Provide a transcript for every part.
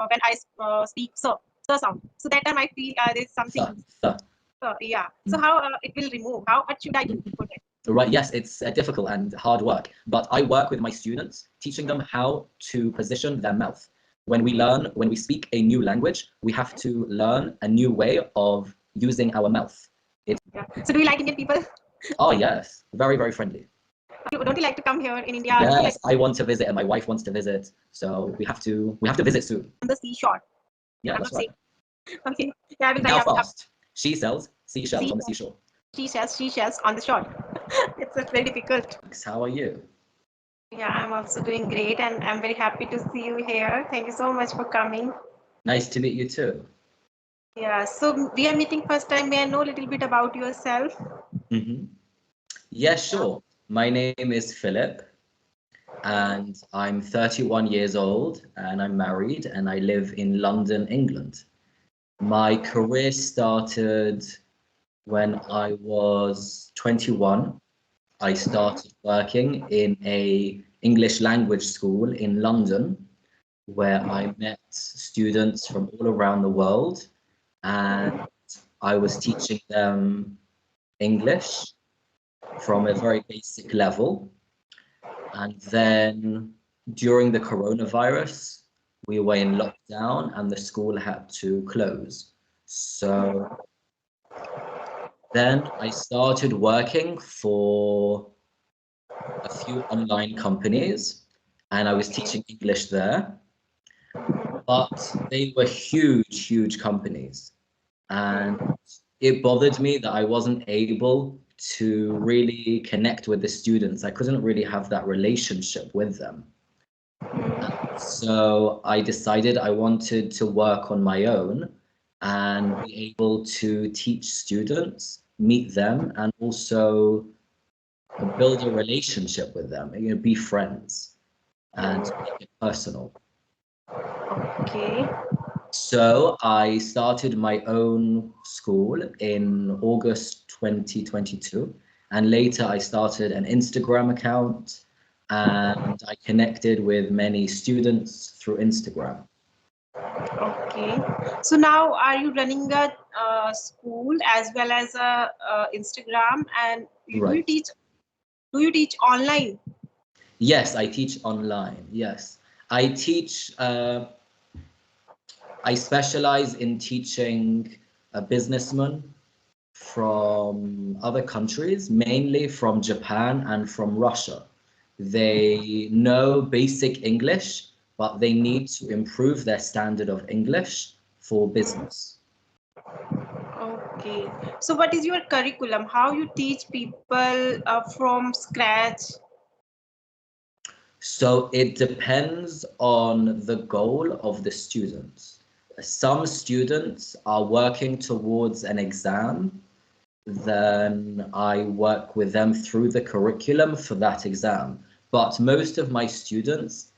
when I speak sir sound. So that time I feel there's something. Yeah. So how it will remove? What should I do for that? Right, yes, it's difficult and hard work, but I work with my students, teaching them how to position their mouth. When we speak a new language, we have to learn a new way of using our mouth. Yeah. So do you like Indian people? Oh yes, very, very friendly. Don't you like to come here in India? Yes, I want to visit and my wife wants to visit, so we have to visit soon. On the seashore. Yeah, that's right. Okay. Yeah, I will Now try. fast. She sells seashells on the seashore. Seashells on the shore. It's very difficult. How are you? Yeah, I'm also doing great, and I'm very happy to see you here. Thank you so much for coming. Nice to meet you too. Yeah, so we are meeting first time. May I know a little bit about yourself? Yeah, sure. My name is Philip, and I'm 31 years old, and I'm married, and I live in London, England. My career started when I was 21. I started working in a English language school in London, where I met students from all around the world, and I was teaching them English from a very basic level. And then during the coronavirus, we were in lockdown and the school had to close. So then I started working for a few online companies and I was teaching English there. But they were huge, huge companies. And it bothered me that I wasn't able to really connect with the students. I couldn't really have that relationship with them. So I decided I wanted to work on my own and be able to teach students, meet them, and also build a relationship with them, be friends and make it personal. Okay. So I started my own school in August 2022, and later I started an Instagram account and I connected with many students through Instagram. Okay. So now are you running a school as well as a Instagram, and Right. do you teach online? Yes, I teach online. Yes, I teach. I specialize in teaching businessmen from other countries, mainly from Japan and from Russia. They know basic English, but they need to improve their standard of English for business. Okay. So what is your curriculum? How you teach people from scratch? So it depends on the goal of the students. Some students are working towards an exam, then I work with them through the curriculum for that exam. But most of my students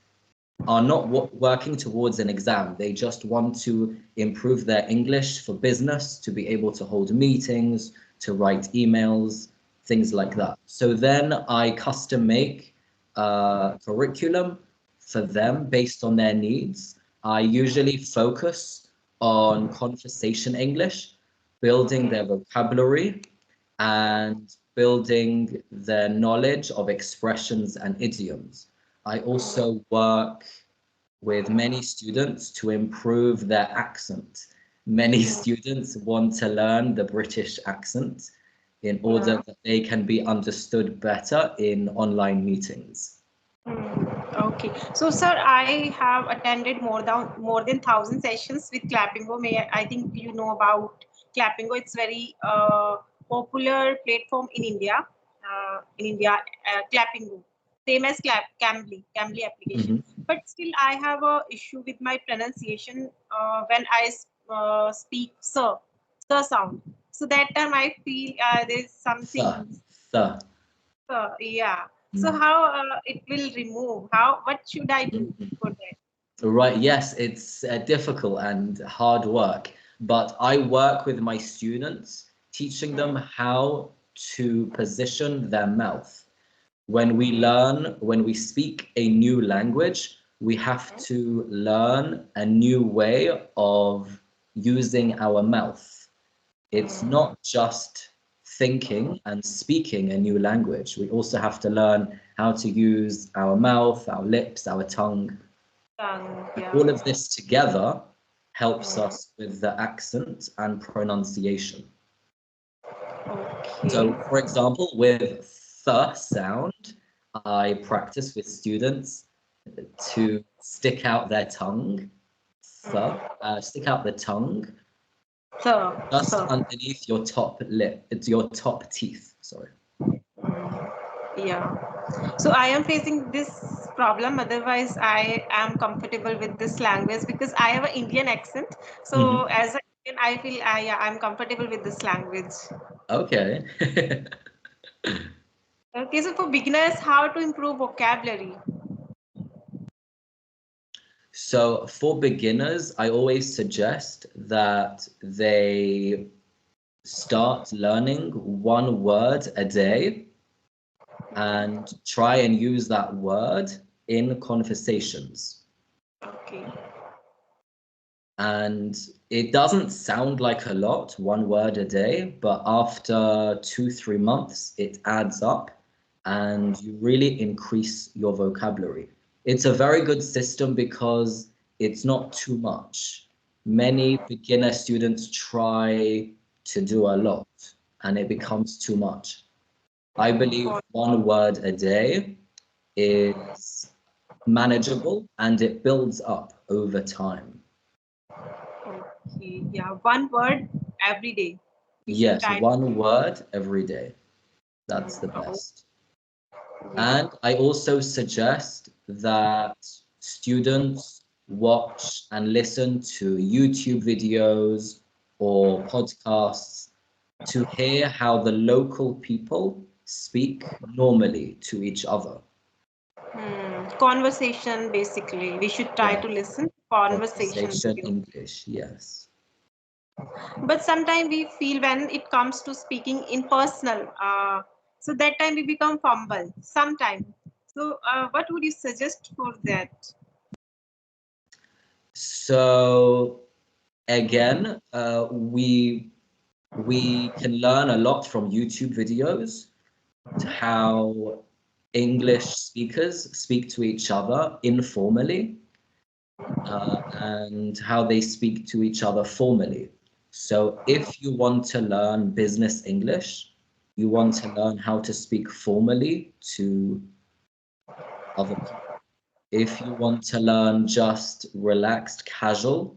are not working towards an exam. They just want to improve their English for business, to be able to hold meetings, to write emails, things like that. So then I custom make a curriculum for them based on their needs. I usually focus on conversation English, building their vocabulary and building their knowledge of expressions and idioms. I also work with many students to improve their accent. Many students want to learn the British accent in order that they can be understood better in online meetings. Okay. So, sir, I have attended more than 1,000 sessions with Clappingo. I think you know about Clappingo. It's very popular platform in India. Clappingo, same as Cambly application. But still, I have a issue with my pronunciation when I speak sir sound. So that time I feel there's something. Sir. Yeah. So how it will remove? What should I do for that? Right, yes, it's difficult and hard work, but I work with my students, teaching them how to position their mouth. When we speak a new language, we have to learn a new way of using our mouth. It's not just thinking and speaking a new language. We also have to learn how to use our mouth, our lips, our tongue. Yeah. All of this together helps us with the accent and pronunciation. Okay. So, for example, with th sound, I practice with students to stick out their tongue. Stick out the tongue just So. underneath your top lip. It's your top teeth. Sorry. Yeah. So I am facing this problem. Otherwise, I am comfortable with this language because I have an Indian accent. So as an Indian, I feel I'm comfortable with this language. Okay. Okay. So for beginners, how to improve vocabulary? So for beginners, I always suggest that they start learning one word a day and try and use that word in conversations. Okay. And it doesn't sound like a lot, one word a day, but after 2, 3 months, it adds up and you really increase your vocabulary. It's a very good system because it's not too much. Many beginner students try to do a lot and it becomes too much. I believe one word a day is manageable and it builds up over time. Okay. Yeah. One word every day. We should Yes, try. one word every day. That's the best. Yeah. And I also suggest that students watch and listen to YouTube videos or podcasts to hear how the local people speak normally to each other. Conversation, basically. We should try Yeah, to listen. Conversation. conversation English, yes. But sometimes we feel when it comes to speaking in personal, so that time we become fumble. Sometimes. So, what would you suggest for that? So again, we can learn a lot from YouTube videos to how English speakers speak to each other informally and how they speak to each other formally. So if you want to learn business English, you want to learn how to speak formally to other people. If you want to learn just relaxed, casual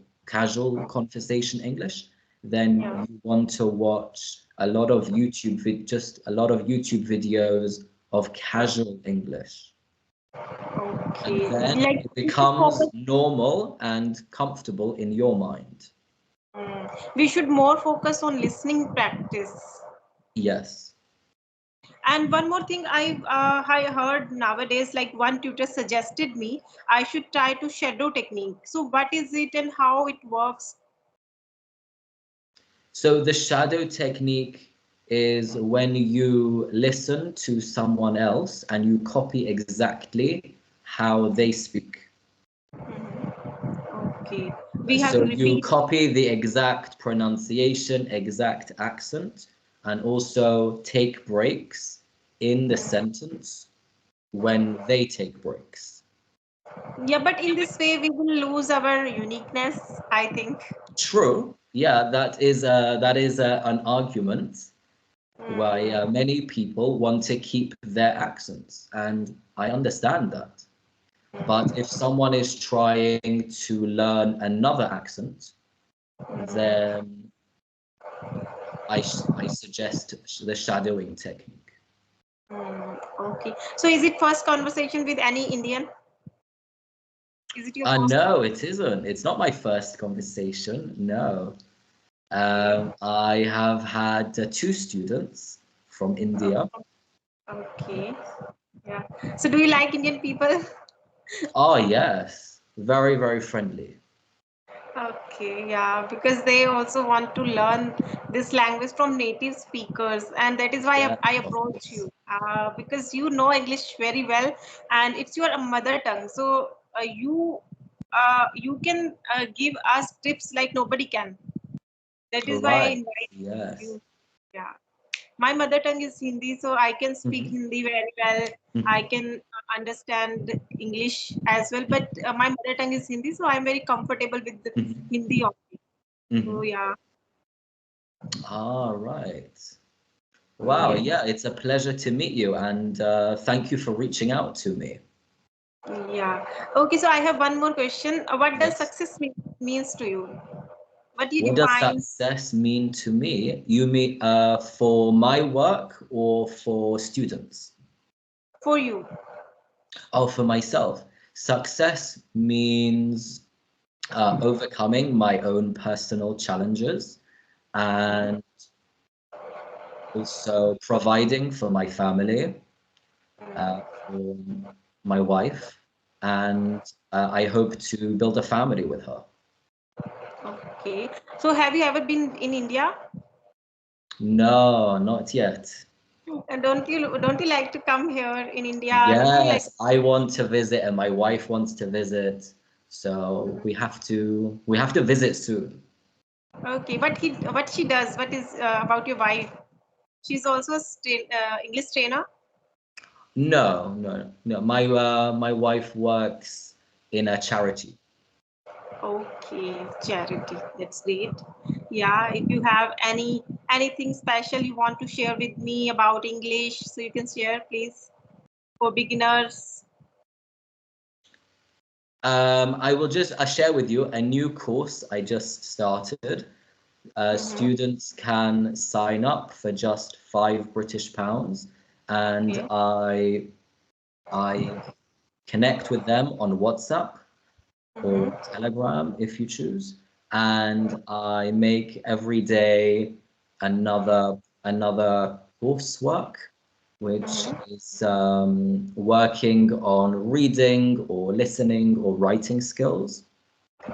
conversation English, then you want to watch a lot of just a lot of YouTube videos of casual English. And Okay, then like it becomes normal and comfortable in your mind. we should more focus on listening practice. Yes. And one more thing I heard nowadays, like one tutor suggested me, I should try to shadow technique. So what is it and how it works? So the shadow technique is when you listen to someone else and you copy exactly how they speak. Okay, we have So to you repeat. copy the exact pronunciation, exact accent, and also take breaks in the sentence when they take breaks. Yeah, but in this way we will lose our uniqueness, I think. True. Yeah, that is an argument why many people want to keep their accents, and I understand that. But if someone is trying to learn another accent, then I suggest the shadowing technique. Okay. So is it first conversation with any Indian? Is it your first? No, it isn't. It's not my first conversation. No. Okay. I have had 2 students from India. Okay. Yeah. So do you like Indian people? Oh, yes. Very, very friendly. Okay, yeah, because they also want to learn this language from native speakers, and that is why Yeah, I of approach course. you because you know English very well, and it's your mother tongue. So you can give us tips like nobody can. That is why I Right. invite Yes. you. Yeah. My mother tongue is Hindi, so I can speak Mhm. Hindi very well. Mhm. I can understand English as well, but my mother tongue is Hindi, so I'm very comfortable with the Mhm. Hindi only. So Mhm. yeah, All right. Wow. yeah, Yeah, it's a pleasure to meet you, and thank you for reaching out to me. yeah. Okay, so I have one more question. What does Yes. success means to you? What do you What does define success mean to me? You mean for my work or for students? for you? Oh, for myself. Success means overcoming my own personal challenges Okay. and also providing for my family, for my wife, and I hope to build a family with her. Okay. So have you ever been in India? No, not yet. And don't you like to come here in India? Don't you like? Yes, I want to visit and my wife wants to visit. So we have to visit soon. Okay, what she does? What is about your wife? She's also a English trainer. No, no, no. My wife works in a charity. Okay, charity. That's great. Yeah, if you have anything special you want to share with me about English, so you can share, please, for beginners. I will just share with you a new course I just started. Mm-hmm. Students can sign up for just £5 and Okay. I connect with them on WhatsApp or Mm-hmm. Telegram if you choose, and I make every day another coursework, which Mm-hmm. is working on reading or listening or writing skills.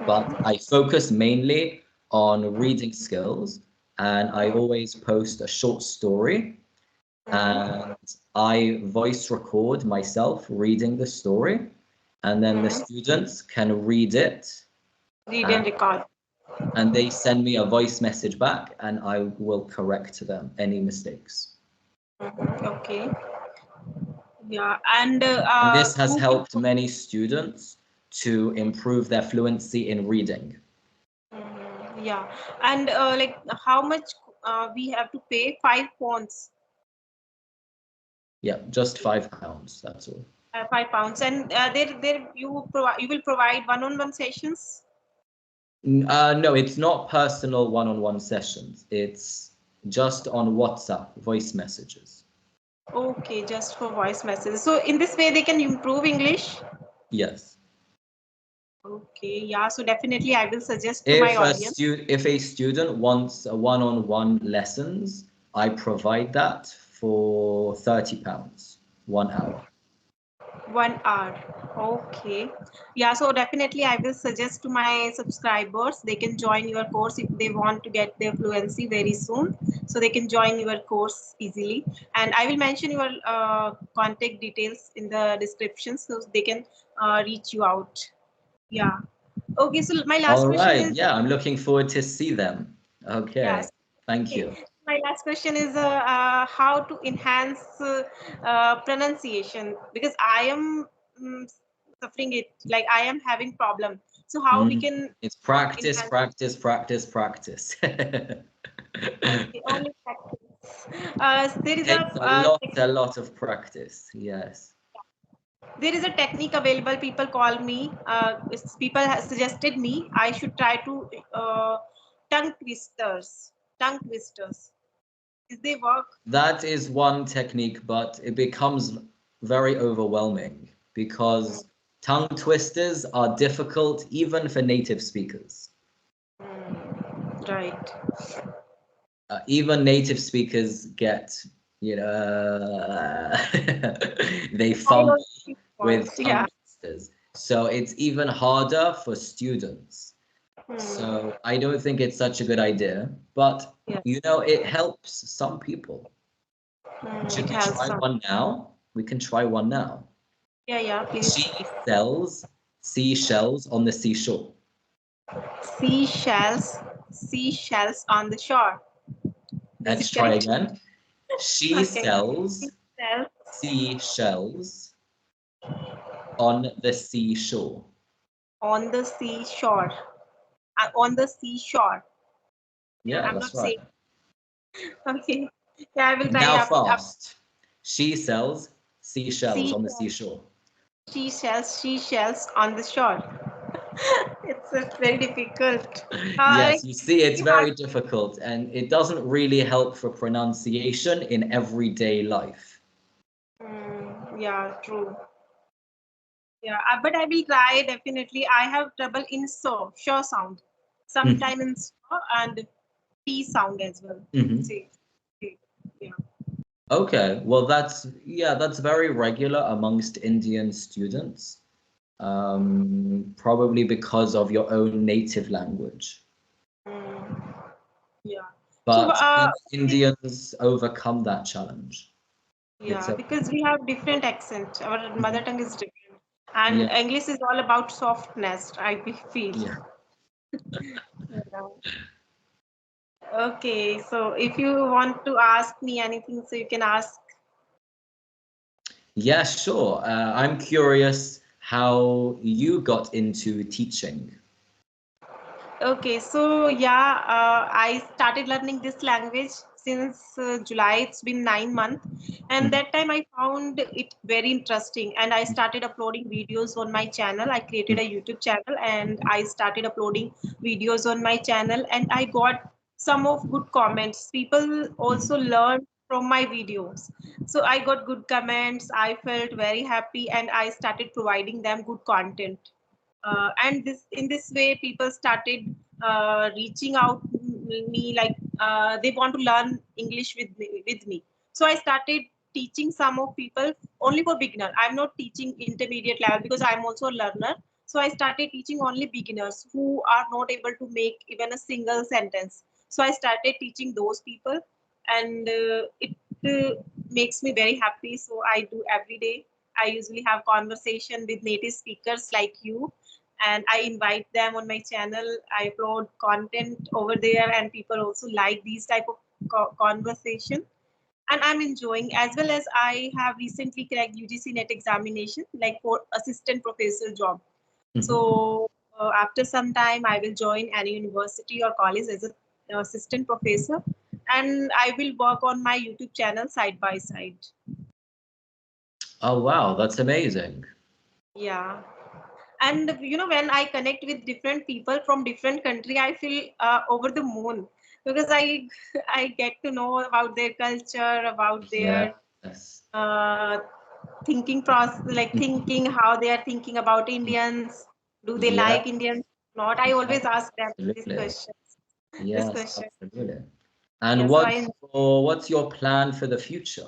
But I focus mainly on reading skills, and I always post a short story, Mm-hmm. and I voice record myself reading the story, and then the Mm-hmm. students can read it, Read and, and record. and they send me a voice message back, and I will correct them any mistakes. Mm-hmm. Okay. Yeah, and And this has who can? helped many students to improve their fluency in reading. Yeah, and like how much we have to pay? 5 pounds. Yeah, just £5, that's all. 5 pounds, and there you will provide one-on-one sessions. No, it's not personal one-on-one sessions. It's just on WhatsApp voice messages. Okay, just for voice messages. So in this way, they can improve English. Yes. Okay, yeah. So definitely, I will suggest to my audience. If a student wants a one-on-one lessons, I provide that for £30, 1 hour. 1 hour. Okay. Yeah, so definitely I will suggest to my subscribers they can join your course if they want to get their fluency very soon. So they can join your course easily. And I will mention your contact details in the description so they can reach you out. Yeah. Okay, so my last All question right. is Yeah, I'm looking forward to see them. Okay. yes. Thank Okay. you. My last question is how to enhance pronunciation because I am suffering it like I am having problem. So how we Mm. can It's practice, enhance? practice, practice, practice. Okay, only practice. There is Takes a lot of practice. Yes. there is a technique available. People call me. People have suggested me I should try to tongue twisters. Tongue twisters. Is they work? That is one technique, but it becomes very overwhelming because tongue twisters are difficult even for native speakers. Right. Even native speakers get, they I fumble also with want. tongue Yeah. twisters. So it's even harder for students. Hmm. So I don't think it's such a good idea, but Yeah. it helps some people. Should It we has try some. one now? We can try one now. Yeah, yeah, please. She sells seashells on the seashore. Seashells on the shore. Is Let's it try correct? again. She Okay. sells Seashells seashells on the seashore. on the seashore. On the seashore. Yeah, Yeah, I'm that's not right. saying. Okay. Yeah, I will try Now up. fast. She sells seashells on the Seashells. seashore. Seashells on the shore. It's very difficult. Yes, Like you see, it's you have, very difficult and it doesn't really help for pronunciation in everyday life. yeah, true. Yeah, but I will try definitely. I have trouble in sure sound, Mhm, sometime in so and p sound as well. mhm. See, see, yeah. Okay, well, that's very regular amongst Indian students, probably because of your own native language. Mm, yeah. So, But Indians overcome that challenge. It's yeah, a because we have different accent. Our mother Mhm. tongue is different, and Yeah, English is all about softness. Feel. yeah. Yeah. Okay, so if you want to ask me anything, so you can ask. Yeah, sure. I'm curious how you got into teaching. Okay, so yeah, I started learning this language since July. It's been 9 months, and Mhm, that time I found it very interesting, and I started uploading videos on my channel. I created mhm, a YouTube channel, and I started uploading videos on my channel, and I got some of good comments. People mhm. also learned from my videos, so I got good comments. I felt very happy, and I started providing them good content, and this in this way people started reaching out me, like they want to learn English with me. So I started teaching some of people only for beginner. I'm not teaching intermediate level because I'm also a learner. So I started teaching only beginners who are not able to make even a single sentence. So I started teaching those people, and it makes me very happy. So I do every day. I usually have conversation with native speakers like you, and I invite them on my channel. I upload content over there, and people also like these type of conversation. And I'm enjoying, as well as I have recently cracked UGC net examination, like for assistant professor job. Mhm. So after some time, I will join any university or college as a assistant professor, and I will work on my YouTube channel side by side. Oh, wow, that's amazing. Yeah. And when I connect with different people from different country, I feel over the moon, because I get to know about their culture, about their Yes. uh, thinking process, like thinking how they are thinking about Indians. Do they Yeah, like Indians? Not. I always yes, ask them this absolutely. question. This Yes, question. absolutely. Yeah. And So I what's your plan for the future?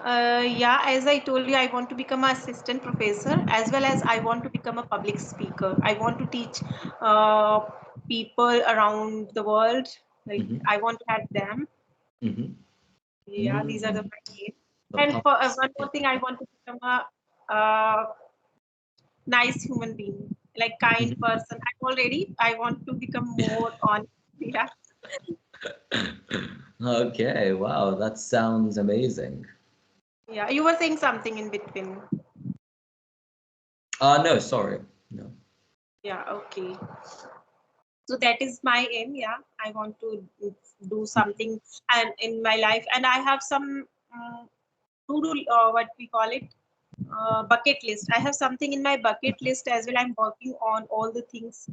Yeah, as I told you, I want to become an assistant professor, as well as I want to become a public speaker. I want to teach uh, people around the world. Like Hmm, I want to help them. hmm. Yeah, these are the Mm, my aim. the And for public one more thing, speaking. I want to become a nice human being, like kind Mhm. person. I'm already. I want to become more on. Yeah. Okay, wow, that sounds amazing. Yeah. You were saying something in between. No, sorry. No. Yeah. Okay. So that is my aim. Yeah, I want to do something and in my life, and I have some to do, what we call it, bucket list. I have something in my bucket list as well. I'm working on all the things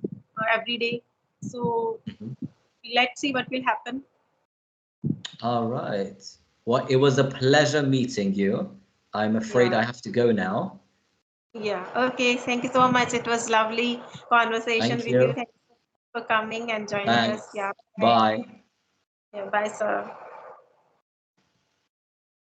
every day. So Mhm. let's see what will happen. All right. Well, it was a pleasure meeting you. I'm afraid Yeah. I have to go now. Yeah. Okay, thank you so much. It was lovely conversation Thank with you. you. Thank you for coming and joining us. Thanks. Yeah. Bye. Bye. Yeah, bye, sir.